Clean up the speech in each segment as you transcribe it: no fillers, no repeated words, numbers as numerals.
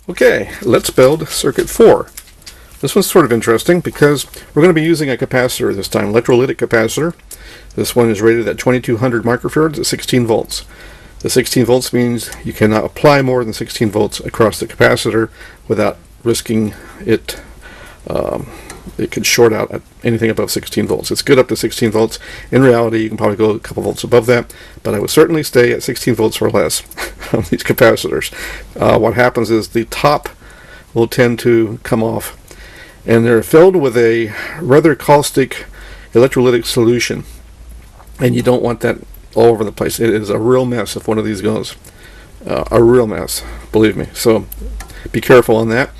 Okay, let's build circuit 4. This one's sort of interesting because we're going to be using a capacitor this time, electrolytic capacitor. This one is rated at 2200 microfarads at 16 volts. The 16 volts means you cannot apply more than 16 volts across the capacitor without risking it. It could short out at anything above 16 volts. It's good up to 16 volts. In reality, you can probably go a couple volts above that, but I would certainly stay at 16 volts or less on these capacitors. What happens is the top will tend to come off, and they're filled with a rather caustic electrolytic solution, and you don't want that all over the place. It is a real mess if one of these goes. A real mess, believe me. So be careful on that.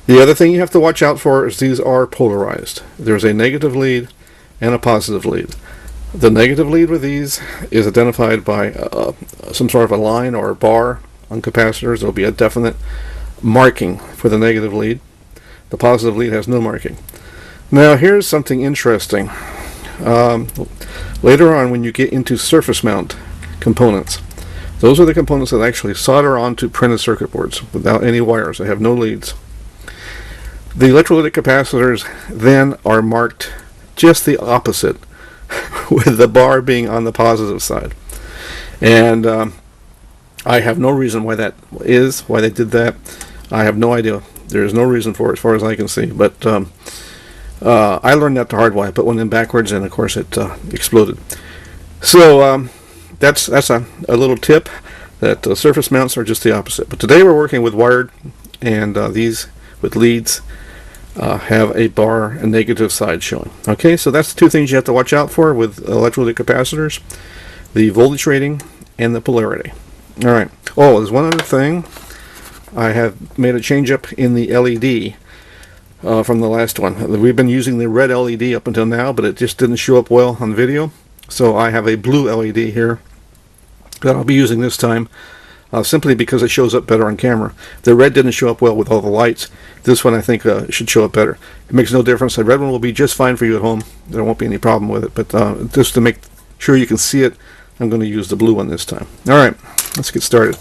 The other thing you have to watch out for is these are polarized. There's a negative lead and a positive lead. The negative lead with these is identified by some sort of a line or a bar on capacitors. There'll be a definite marking for the negative lead. The positive lead has no marking. Now here's something interesting. Later on, when you get into surface mount components, those are the components that actually solder onto printed circuit boards without any wires. They have no leads. The electrolytic capacitors then are marked just the opposite, with the bar being on the positive side. And I have no reason why that is, why they did that. I have no idea. There is no reason for it as far as I can see. But I learned that the hard way. I put one in backwards, and of course it exploded. So that's a little tip that surface mounts are just the opposite. But today we're working with wired, and these with leads have a bar and negative side showing. Okay, so that's the two things you have to watch out for with electrolytic capacitors: the voltage rating and the polarity. All right. Oh, there's one other thing. I have made a change up in the LED from the last one. We've been using the red LED up until now, but it just didn't show up well on video. So I have a blue LED here that I'll be using this time, simply because it shows up better on camera. The red didn't show up well with all the lights. This one I think should show up better. It makes no difference. The red one will be just fine for you at home. There won't be any problem with it. But just to make sure you can see it, I'm going to use the blue one this time. All right, let's get started.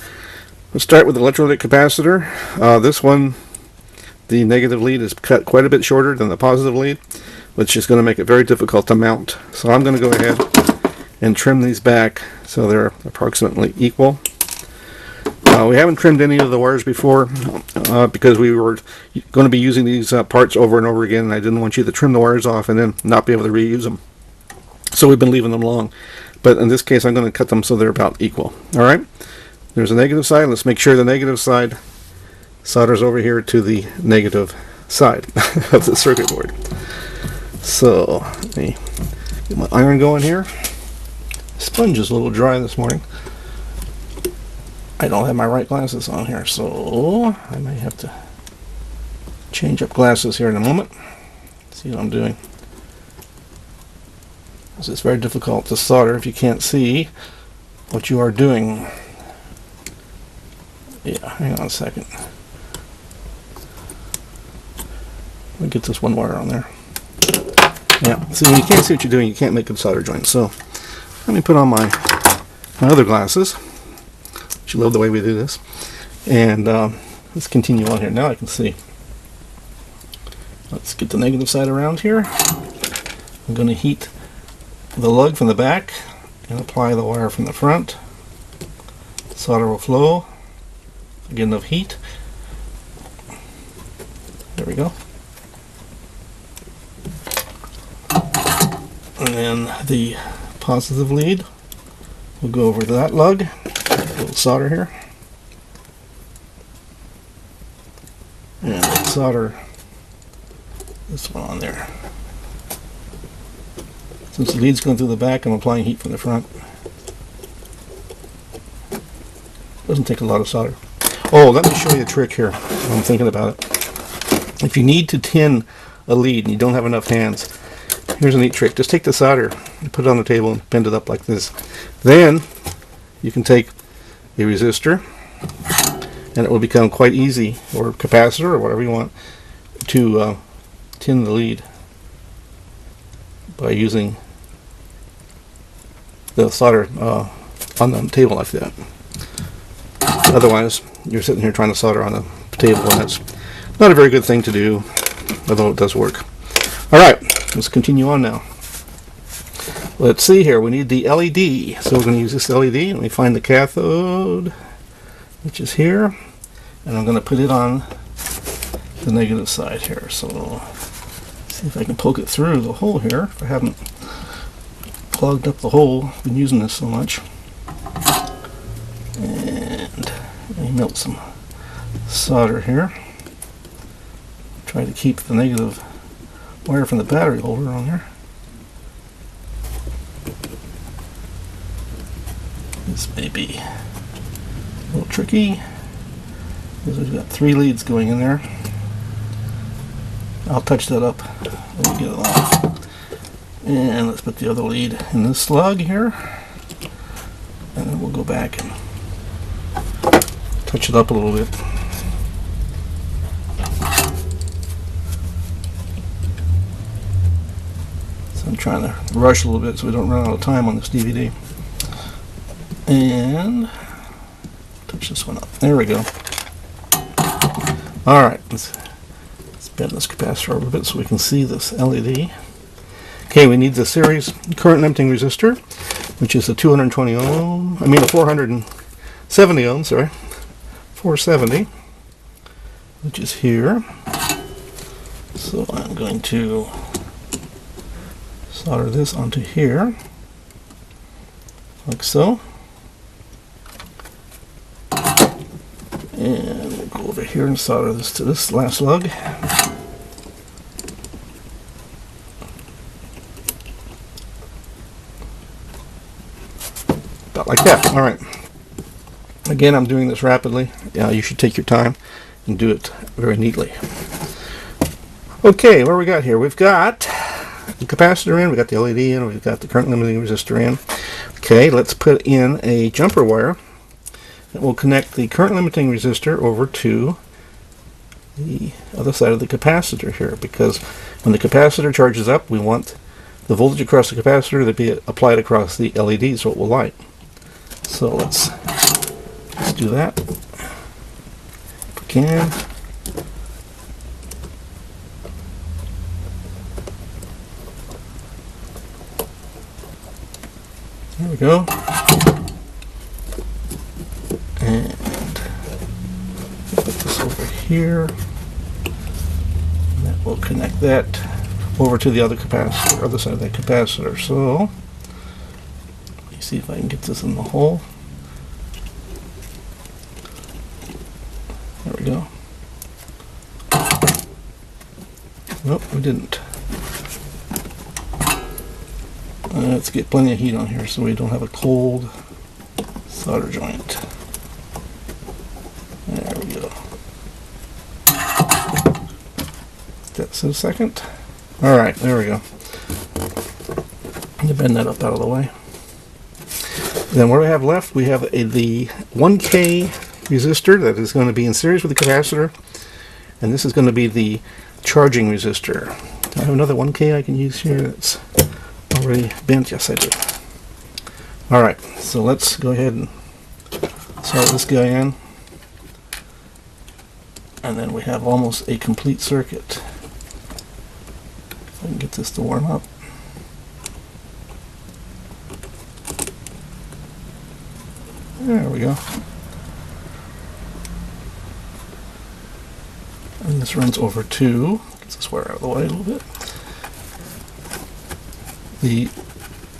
Let's start with the electrolytic capacitor. This one, the negative lead is cut quite a bit shorter than the positive lead, which is going to make it very difficult to mount. So I'm going to go ahead and trim these back so they're approximately equal. We haven't trimmed any of the wires before because we were going to be using these parts over and over again, and I didn't want you to trim the wires off and then not be able to reuse them. So we've been leaving them long. But in this case, I'm going to cut them so they're about equal. All right? There's a negative side. Let's make sure the negative side solders over here to the negative side of the circuit board. So let me get my iron going here. The sponge is a little dry this morning. I don't have my right glasses on here, so I may have to change up glasses here in a moment. See what I'm doing. It's very difficult to solder if you can't see what you are doing. Yeah, hang on a second. Let me get this one wire on there. Yeah, see, when you can't see what you're doing, you can't make good solder joints. So let me put on my other glasses. You love the way we do this. And let's continue on here. Now I can see. Let's get the negative side around here. I'm going to heat the lug from the back and apply the wire from the front. Solder will flow. Get enough heat. There we go. And then the positive lead will go over that lug. A little solder here. And solder this one on there. Since the lead's going through the back, I'm applying heat from the front. Doesn't take a lot of solder. Oh, let me show you a trick here while I'm thinking about it. If you need to tin a lead and you don't have enough hands, here's a neat trick. Just take the solder and put it on the table and bend it up like this. Then you can take a resistor, and it will become quite easy, or capacitor, or whatever you want, to tin the lead by using the solder on the table like that. Otherwise, you're sitting here trying to solder on a table, and that's not a very good thing to do, although it does work. Alright, let's continue on now. Let's see here, we need the LED. So we're going to use this LED. Let me find the cathode, which is here, and I'm going to put it on the negative side here. So see if I can poke it through the hole here, if I haven't clogged up the hole. I've been using this so much. And let me melt some solder here. Try to keep the negative wire from the battery holder on there. This may be a little tricky because we've got 3 leads going in there. I'll touch that up when we get it off. And let's put the other lead in this slug here, and then we'll go back and touch it up a little bit. So I'm trying to rush a little bit so we don't run out of time on this DVD. And touch this one up. There we go. Alright, let's bend this capacitor a little bit so we can see this LED. Okay, we need the series current limiting resistor, which is a 220 ohm, a 470 ohm, sorry, 470, which is here. So I'm going to solder this onto here, like so. And we'll go over here and solder this to this last lug. About like that. Alright. Again, I'm doing this rapidly. You should take your time and do it very neatly. Okay, what do we got here? We've got the capacitor in, we've got the LED in, we've got the current limiting resistor in. Okay, let's put in a jumper wire that will connect the current limiting resistor over to the other side of the capacitor here, because when the capacitor charges up, we want the voltage across the capacitor to be applied across the LED so it will light. So let's do that if we can. There we go. And put this over here. And that will connect that over to the other capacitor, other side of that capacitor. So let me see if I can get this in the hole. There we go. Nope, we didn't. Let's get plenty of heat on here so we don't have a cold solder joint. There we go. That's a second. Alright, there we go. I'm going to bend that up out of the way. Then what do we have left? We have the 1K resistor that is going to be in series with the capacitor, and this is going to be the charging resistor. Do I have another 1K I can use here that's already bent? Yes, I do. Alright, so let's go ahead and solder this guy in, and then we have almost a complete circuit. If I can get this to warm up. There we go. And this runs over to, get this wire out of the way a little bit, the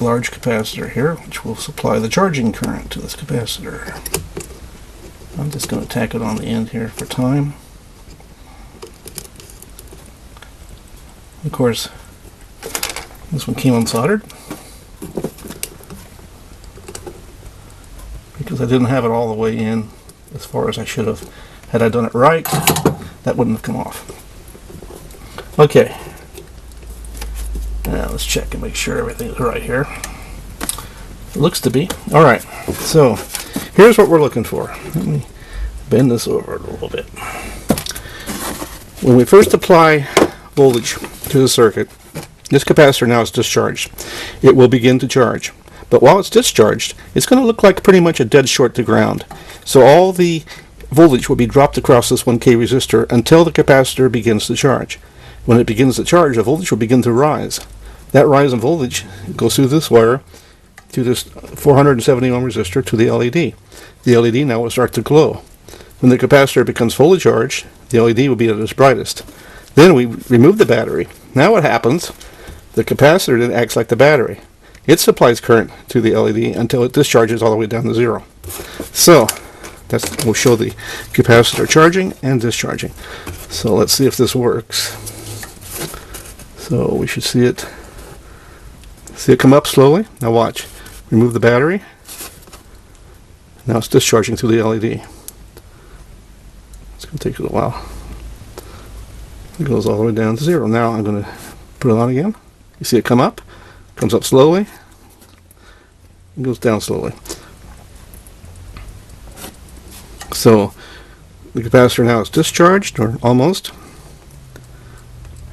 large capacitor here, which will supply the charging current to this capacitor. I'm just going to tack it on the end here for time. Of course, this one came unsoldered because I didn't have it all the way in as far as I should have. Had I done it right, that wouldn't have come off. Okay. Now let's check and make sure everything is right here. It looks to be. Alright, so here's what we're looking for. Let me bend this over a little bit. When we first apply voltage to the circuit, this capacitor now is discharged. It will begin to charge. But while it's discharged, it's going to look like pretty much a dead short to ground. So all the voltage will be dropped across this 1K resistor until the capacitor begins to charge. When it begins to charge, the voltage will begin to rise. That rise in voltage goes through this wire to this 470 ohm resistor to the LED. The LED now will start to glow. When the capacitor becomes fully charged, the LED will be at its brightest. Then we remove the battery. Now what happens? The capacitor then acts like the battery. It supplies current to the LED until it discharges all the way down to 0. So we'll show the capacitor charging and discharging. So let's see if this works. So we should see it come up slowly. Now watch. Remove the battery. Now it's discharging through the LED. It's going to take a little while. It goes all the way down to 0. Now I'm going to put it on again. You see it come up. Comes up slowly. It goes down slowly. So the capacitor now is discharged, or almost.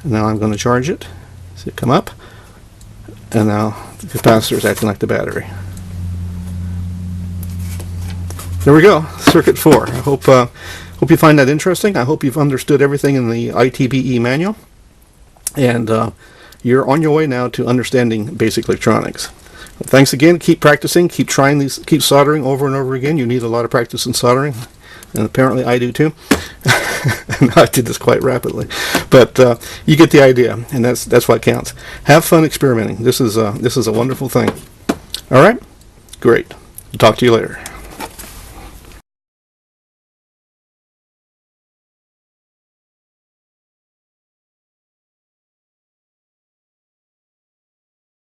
And now I'm going to charge it. See it come up. And now the capacitor is acting like the battery. There we go, circuit 4. I hope you find that interesting. I hope you've understood everything in the ITBE manual. And you're on your way now to understanding basic electronics. Well, thanks again. Keep practicing. Keep trying these. Keep soldering over and over again. You need a lot of practice in soldering, and apparently I do too. I did this quite rapidly, but you get the idea, and that's what counts. Have fun experimenting. This is a wonderful thing. All right, great. Talk to you later.